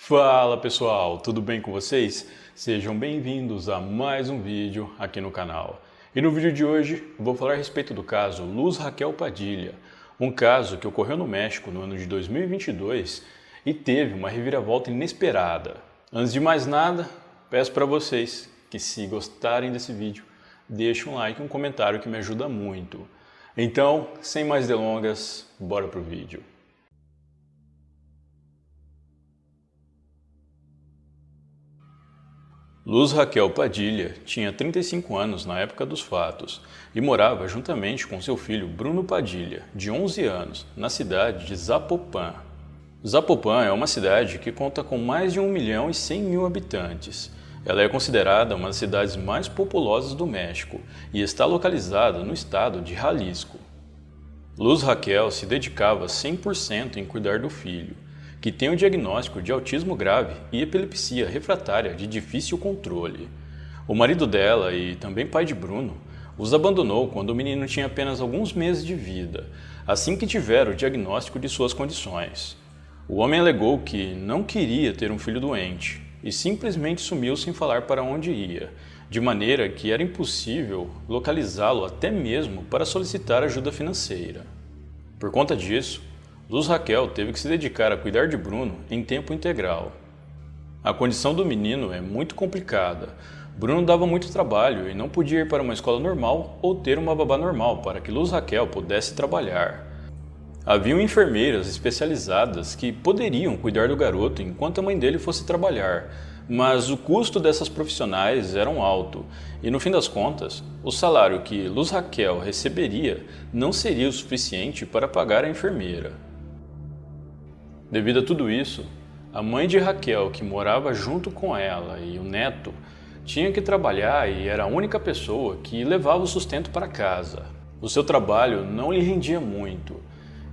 Fala pessoal, tudo bem com vocês? Sejam bem-vindos a mais um vídeo aqui no canal. E no vídeo de hoje eu vou falar a respeito do caso Luz Raquel Padilha, um caso que ocorreu no México no ano de 2022 e teve uma reviravolta inesperada. Antes de mais nada, peço para vocês que, se gostarem desse vídeo, deixem um like e um comentário que me ajuda muito. Então, sem mais delongas, bora pro vídeo. Luz Raquel Padilha tinha 35 anos na época dos fatos e morava juntamente com seu filho Bruno Padilha, de 11 anos, na cidade de Zapopan. Zapopan é uma cidade que conta com mais de 1.100.000 habitantes. Ela é considerada uma das cidades mais populosas do México e está localizada no estado de Jalisco. Luz Raquel se dedicava 100% em cuidar do filho, que tem o diagnóstico de autismo grave e epilepsia refratária de difícil controle. O marido dela, e também pai de Bruno, os abandonou quando o menino tinha apenas alguns meses de vida, assim que tiveram o diagnóstico de suas condições. O homem alegou que não queria ter um filho doente e simplesmente sumiu sem falar para onde ia, de maneira que era impossível localizá-lo até mesmo para solicitar ajuda financeira. Por conta disso, Luz Raquel teve que se dedicar a cuidar de Bruno em tempo integral. A condição do menino é muito complicada. Bruno dava muito trabalho e não podia ir para uma escola normal ou ter uma babá normal para que Luz Raquel pudesse trabalhar. Haviam enfermeiras especializadas que poderiam cuidar do garoto enquanto a mãe dele fosse trabalhar, mas o custo dessas profissionais era alto e, no fim das contas, o salário que Luz Raquel receberia não seria o suficiente para pagar a enfermeira. Devido a tudo isso, a mãe de Raquel, que morava junto com ela, e o neto, tinha que trabalhar e era a única pessoa que levava o sustento para casa. O seu trabalho não lhe rendia muito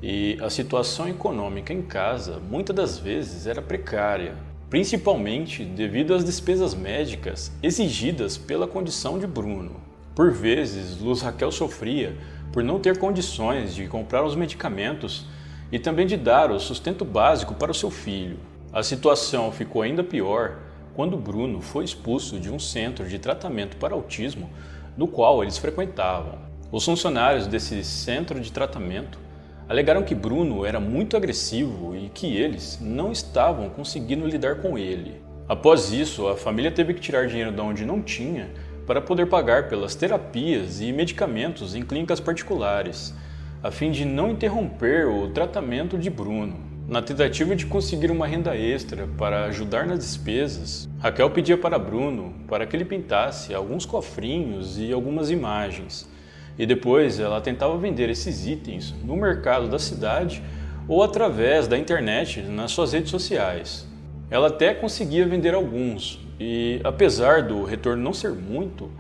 e a situação econômica em casa muitas das vezes era precária, principalmente devido às despesas médicas exigidas pela condição de Bruno. Por vezes, Luz Raquel sofria por não ter condições de comprar os medicamentos e também de dar o sustento básico para o seu filho. A situação ficou ainda pior quando Bruno foi expulso de um centro de tratamento para autismo no qual eles frequentavam. Os funcionários desse centro de tratamento alegaram que Bruno era muito agressivo e que eles não estavam conseguindo lidar com ele. Após isso, a família teve que tirar dinheiro de onde não tinha para poder pagar pelas terapias e medicamentos em clínicas particulares, a fim de não interromper o tratamento de Bruno. Na tentativa de conseguir uma renda extra para ajudar nas despesas, Raquel pedia para Bruno para que ele pintasse alguns cofrinhos e algumas imagens, e depois ela tentava vender esses itens no mercado da cidade ou através da internet nas suas redes sociais. Ela até conseguia vender alguns e, apesar do retorno não ser muito,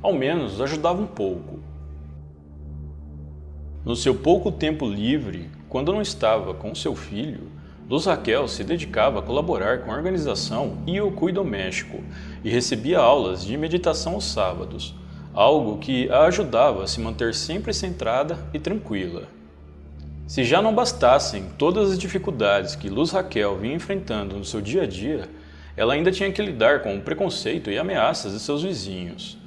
ao menos ajudava um pouco. No seu pouco tempo livre, quando não estava com seu filho, Luz Raquel se dedicava a colaborar com a organização Iocui do México e recebia aulas de meditação aos sábados, algo que a ajudava a se manter sempre centrada e tranquila. Se já não bastassem todas as dificuldades que Luz Raquel vinha enfrentando no seu dia a dia, ela ainda tinha que lidar com o preconceito e ameaças de seus vizinhos.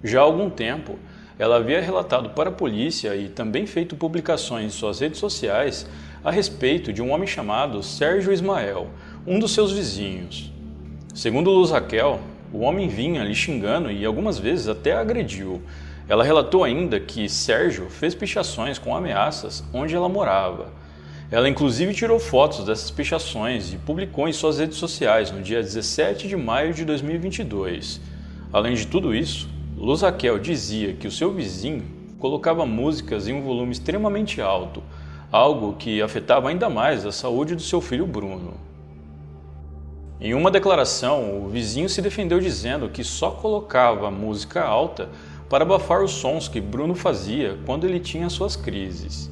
Já há algum tempo, ela havia relatado para a polícia e também feito publicações em suas redes sociais a respeito de um homem chamado Sérgio Ismael, um dos seus vizinhos. Segundo Luz Raquel, o homem vinha lhe xingando e algumas vezes até a agrediu. Ela relatou ainda que Sérgio fez pichações com ameaças onde ela morava. Ela inclusive tirou fotos dessas pichações e publicou em suas redes sociais no dia 17 de maio de 2022. Além de tudo isso, Luz Raquel dizia que o seu vizinho colocava músicas em um volume extremamente alto, algo que afetava ainda mais a saúde do seu filho Bruno. Em uma declaração, o vizinho se defendeu dizendo que só colocava a música alta para abafar os sons que Bruno fazia quando ele tinha suas crises.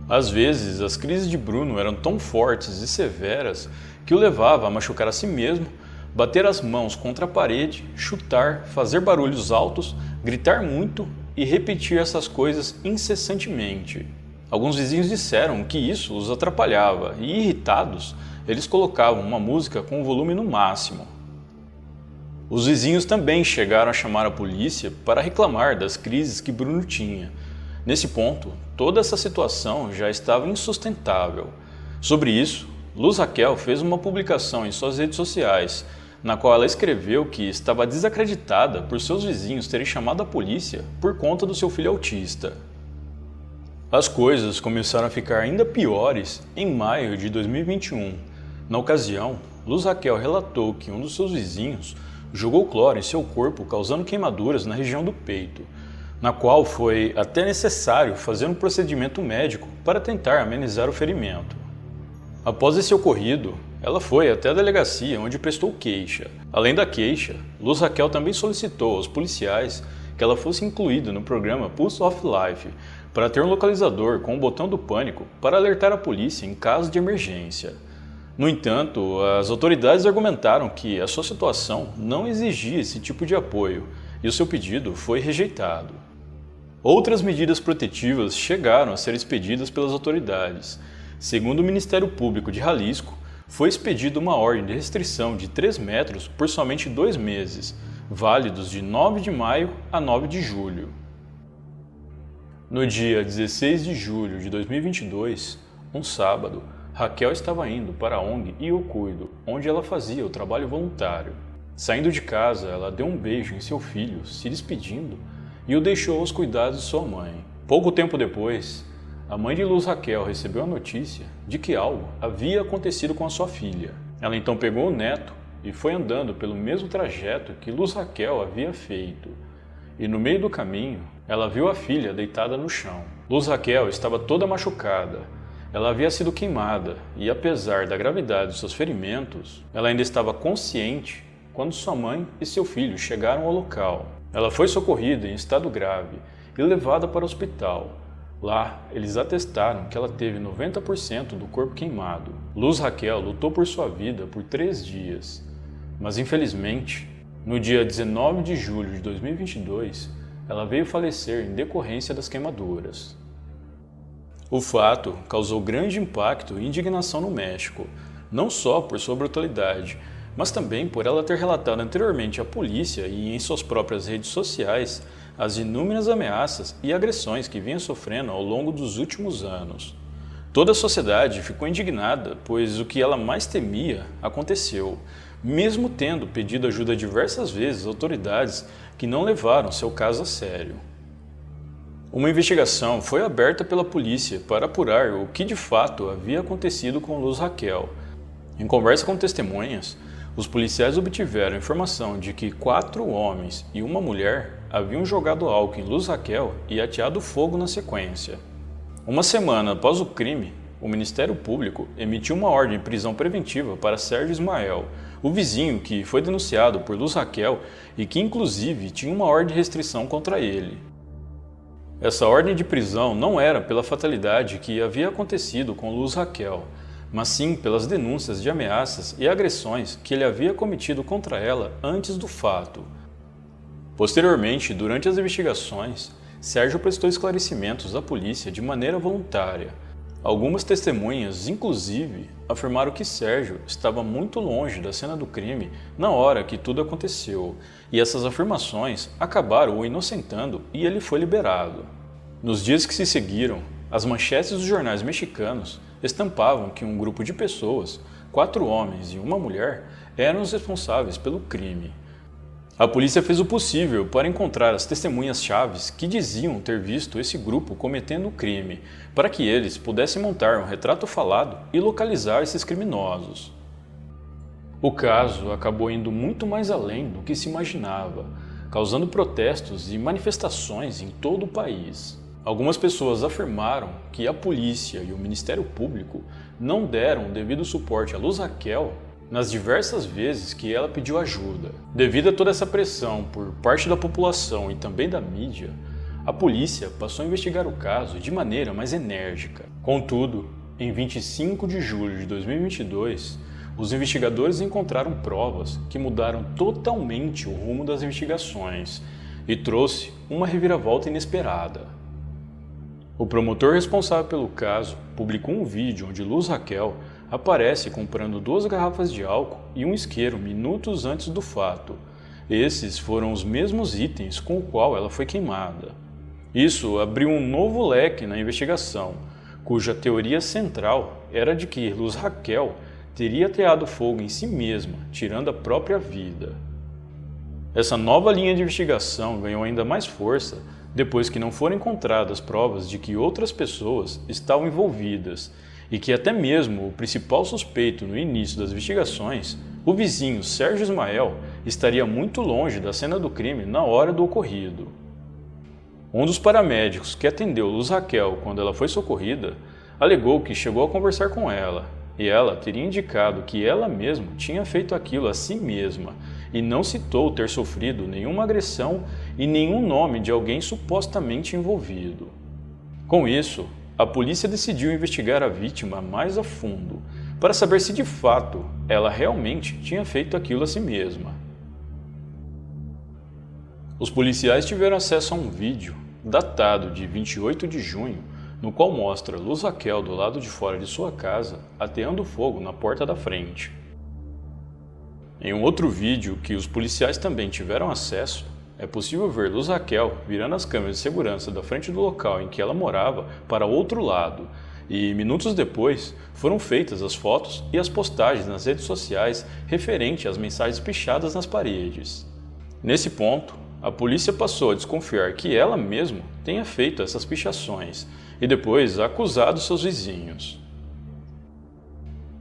Às vezes, as crises de Bruno eram tão fortes e severas que o levava a machucar a si mesmo, bater as mãos contra a parede, chutar, fazer barulhos altos, gritar muito e repetir essas coisas incessantemente. Alguns vizinhos disseram que isso os atrapalhava e, irritados, eles colocavam uma música com o volume no máximo. Os vizinhos também chegaram a chamar a polícia para reclamar das crises que Bruno tinha. Nesse ponto, toda essa situação já estava insustentável. Sobre isso, Luz Raquel fez uma publicação em suas redes sociais, na qual ela escreveu que estava desacreditada por seus vizinhos terem chamado a polícia por conta do seu filho autista. As coisas começaram a ficar ainda piores em maio de 2021. Na ocasião, Luz Raquel relatou que um dos seus vizinhos jogou cloro em seu corpo, causando queimaduras na região do peito, na qual foi até necessário fazer um procedimento médico para tentar amenizar o ferimento. Após esse ocorrido, ela foi até a delegacia onde prestou queixa. Além da queixa, Luz Raquel também solicitou aos policiais que ela fosse incluída no programa Pulse of Life para ter um localizador com o botão do pânico para alertar a polícia em caso de emergência. No entanto, as autoridades argumentaram que a sua situação não exigia esse tipo de apoio e o seu pedido foi rejeitado. Outras medidas protetivas chegaram a ser expedidas pelas autoridades. Segundo o Ministério Público de Jalisco, foi expedida uma ordem de restrição de 3 metros por somente 2 meses, válidos de 9 de maio a 9 de julho. No dia 16 de julho de 2022, um sábado, Raquel estava indo para a ONG Eu Cuido, onde ela fazia o trabalho voluntário. Saindo de casa, ela deu um beijo em seu filho, se despedindo, e o deixou aos cuidados de sua mãe. Pouco tempo depois, a mãe de Luz Raquel recebeu a notícia de que algo havia acontecido com a sua filha. Ela então pegou o neto e foi andando pelo mesmo trajeto que Luz Raquel havia feito. E no meio do caminho, ela viu a filha deitada no chão. Luz Raquel estava toda machucada. Ela havia sido queimada e, apesar da gravidade dos seus ferimentos, ela ainda estava consciente quando sua mãe e seu filho chegaram ao local. Ela foi socorrida em estado grave e levada para o hospital. Lá, eles atestaram que ela teve 90% do corpo queimado. Luz Raquel lutou por sua vida por 3 dias, mas infelizmente, no dia 19 de julho de 2022, ela veio falecer em decorrência das queimaduras. O fato causou grande impacto e indignação no México, não só por sua brutalidade, mas também por ela ter relatado anteriormente à polícia e em suas próprias redes sociais as inúmeras ameaças e agressões que vinha sofrendo ao longo dos últimos anos. Toda a sociedade ficou indignada, pois o que ela mais temia aconteceu, mesmo tendo pedido ajuda diversas vezes às autoridades que não levaram seu caso a sério. Uma investigação foi aberta pela polícia para apurar o que de fato havia acontecido com Luz Raquel. Em conversa com testemunhas, os policiais obtiveram informação de que 4 homens e uma mulher haviam jogado álcool em Luz Raquel e ateado fogo na sequência. Uma semana após o crime, o Ministério Público emitiu uma ordem de prisão preventiva para Sérgio Ismael, o vizinho que foi denunciado por Luz Raquel e que inclusive tinha uma ordem de restrição contra ele. Essa ordem de prisão não era pela fatalidade que havia acontecido com Luz Raquel, mas sim pelas denúncias de ameaças e agressões que ele havia cometido contra ela antes do fato. Posteriormente, durante as investigações, Sérgio prestou esclarecimentos à polícia de maneira voluntária. Algumas testemunhas, inclusive, afirmaram que Sérgio estava muito longe da cena do crime na hora que tudo aconteceu, e essas afirmações acabaram o inocentando e ele foi liberado. Nos dias que se seguiram, as manchetes dos jornais mexicanos estampavam que um grupo de pessoas, 4 homens e uma mulher, eram os responsáveis pelo crime. A polícia fez o possível para encontrar as testemunhas-chaves que diziam ter visto esse grupo cometendo o crime, para que eles pudessem montar um retrato falado e localizar esses criminosos. O caso acabou indo muito mais além do que se imaginava, causando protestos e manifestações em todo o país. Algumas pessoas afirmaram que a polícia e o Ministério Público não deram o devido suporte a Luz Raquel nas diversas vezes que ela pediu ajuda. Devido a toda essa pressão por parte da população e também da mídia, a polícia passou a investigar o caso de maneira mais enérgica. Contudo, em 25 de julho de 2022, os investigadores encontraram provas que mudaram totalmente o rumo das investigações e trouxe uma reviravolta inesperada. O promotor responsável pelo caso publicou um vídeo onde Luz Raquel aparece comprando 2 garrafas de álcool e um isqueiro minutos antes do fato. Esses foram os mesmos itens com o qual ela foi queimada. Isso abriu um novo leque na investigação, cuja teoria central era de que Luz Raquel teria ateado fogo em si mesma, tirando a própria vida. Essa nova linha de investigação ganhou ainda mais força depois que não foram encontradas provas de que outras pessoas estavam envolvidas e que até mesmo o principal suspeito no início das investigações, o vizinho Sérgio Ismael, estaria muito longe da cena do crime na hora do ocorrido. Um dos paramédicos que atendeu Luz Raquel quando ela foi socorrida alegou que chegou a conversar com ela e ela teria indicado que ela mesma tinha feito aquilo a si mesma e não citou ter sofrido nenhuma agressão e nenhum nome de alguém supostamente envolvido. Com isso, a polícia decidiu investigar a vítima mais a fundo para saber se de fato ela realmente tinha feito aquilo a si mesma. Os policiais tiveram acesso a um vídeo datado de 28 de junho, no qual mostra Luz Raquel do lado de fora de sua casa ateando fogo na porta da frente. Em um outro vídeo que os policiais também tiveram acesso, é possível ver Luz Raquel virando as câmeras de segurança da frente do local em que ela morava para outro lado, e minutos depois foram feitas as fotos e as postagens nas redes sociais referente às mensagens pichadas nas paredes. Nesse ponto, a polícia passou a desconfiar que ela mesma tenha feito essas pichações e depois acusado seus vizinhos.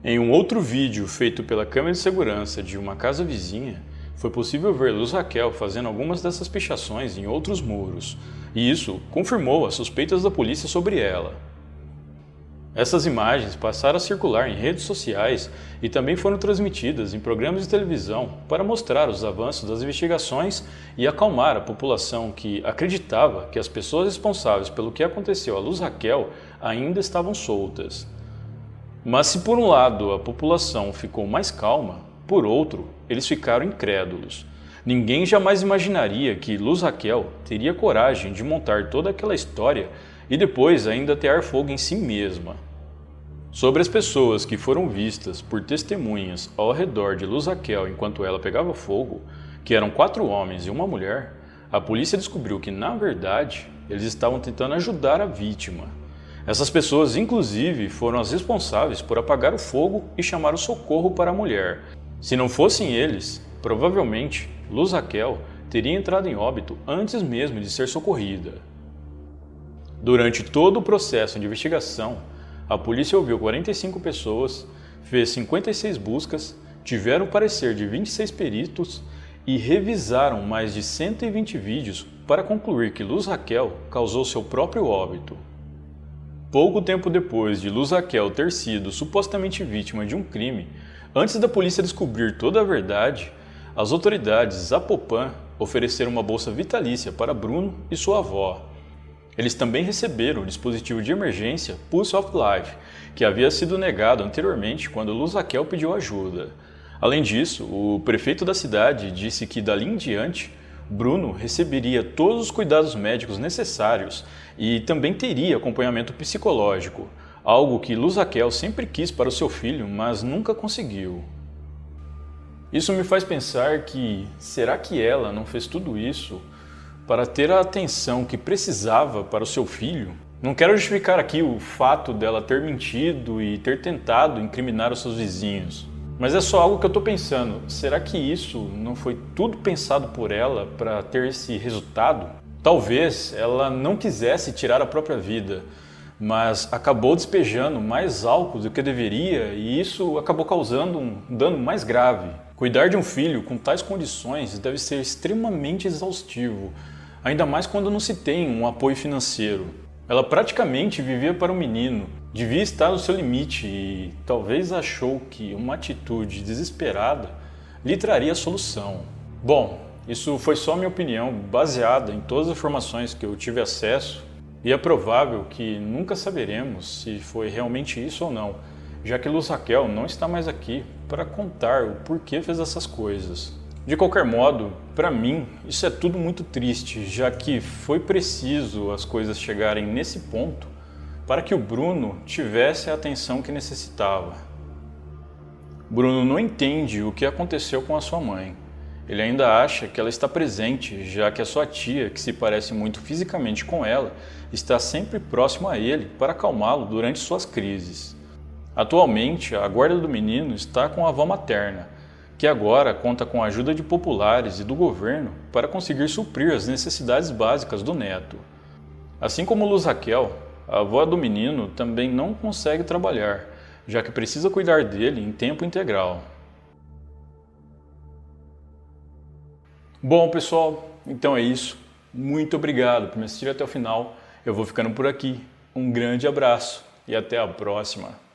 Em um outro vídeo feito pela câmera de segurança de uma casa vizinha, foi possível ver Luz Raquel fazendo algumas dessas pichações em outros muros, e isso confirmou as suspeitas da polícia sobre ela. Essas imagens passaram a circular em redes sociais e também foram transmitidas em programas de televisão para mostrar os avanços das investigações e acalmar a população que acreditava que as pessoas responsáveis pelo que aconteceu a Luz Raquel ainda estavam soltas. Mas se por um lado a população ficou mais calma, por outro, eles ficaram incrédulos. Ninguém jamais imaginaria que Luz Raquel teria coragem de montar toda aquela história e depois ainda atear fogo em si mesma. Sobre as pessoas que foram vistas por testemunhas ao redor de Luz Raquel enquanto ela pegava fogo, que eram 4 homens e uma mulher, a polícia descobriu que, na verdade, eles estavam tentando ajudar a vítima. Essas pessoas, inclusive, foram as responsáveis por apagar o fogo e chamar o socorro para a mulher. Se não fossem eles, provavelmente Luz Raquel teria entrado em óbito antes mesmo de ser socorrida. Durante todo o processo de investigação, a polícia ouviu 45 pessoas, fez 56 buscas, tiveram o parecer de 26 peritos e revisaram mais de 120 vídeos para concluir que Luz Raquel causou seu próprio óbito. Pouco tempo depois de Luz Raquel ter sido supostamente vítima de um crime, antes da polícia descobrir toda a verdade, as autoridades Zapopan ofereceram uma bolsa vitalícia para Bruno e sua avó. Eles também receberam o dispositivo de emergência Pulse of Life, que havia sido negado anteriormente quando Luz Raquel pediu ajuda. Além disso, o prefeito da cidade disse que dali em diante, Bruno receberia todos os cuidados médicos necessários e também teria acompanhamento psicológico, algo que Luz Raquel sempre quis para o seu filho, mas nunca conseguiu. Isso me faz pensar que, será que ela não fez tudo isso para ter a atenção que precisava para o seu filho? Não quero justificar aqui o fato dela ter mentido e ter tentado incriminar os seus vizinhos, mas é só algo que eu estou pensando. Será que isso não foi tudo pensado por ela para ter esse resultado? Talvez ela não quisesse tirar a própria vida, mas acabou despejando mais álcool do que deveria e isso acabou causando um dano mais grave. Cuidar de um filho com tais condições deve ser extremamente exaustivo, ainda mais quando não se tem um apoio financeiro. Ela praticamente vivia para o menino, devia estar no seu limite e talvez achou que uma atitude desesperada lhe traria a solução. Bom, isso foi só minha opinião, baseada em todas as informações que eu tive acesso, e é provável que nunca saberemos se foi realmente isso ou não, já que Luz Raquel não está mais aqui para contar o porquê fez essas coisas. De qualquer modo, para mim, isso é tudo muito triste, já que foi preciso as coisas chegarem nesse ponto para que o Bruno tivesse a atenção que necessitava. Bruno não entende o que aconteceu com a sua mãe. Ele ainda acha que ela está presente, já que a sua tia, que se parece muito fisicamente com ela, está sempre próximo a ele para acalmá-lo durante suas crises. Atualmente, a guarda do menino está com a avó materna, que agora conta com a ajuda de populares e do governo para conseguir suprir as necessidades básicas do neto. Assim como Luz Raquel, a avó do menino também não consegue trabalhar, já que precisa cuidar dele em tempo integral. Bom, pessoal, então é isso. Muito obrigado por me assistir até o final. Eu vou ficando por aqui. Um grande abraço e até a próxima.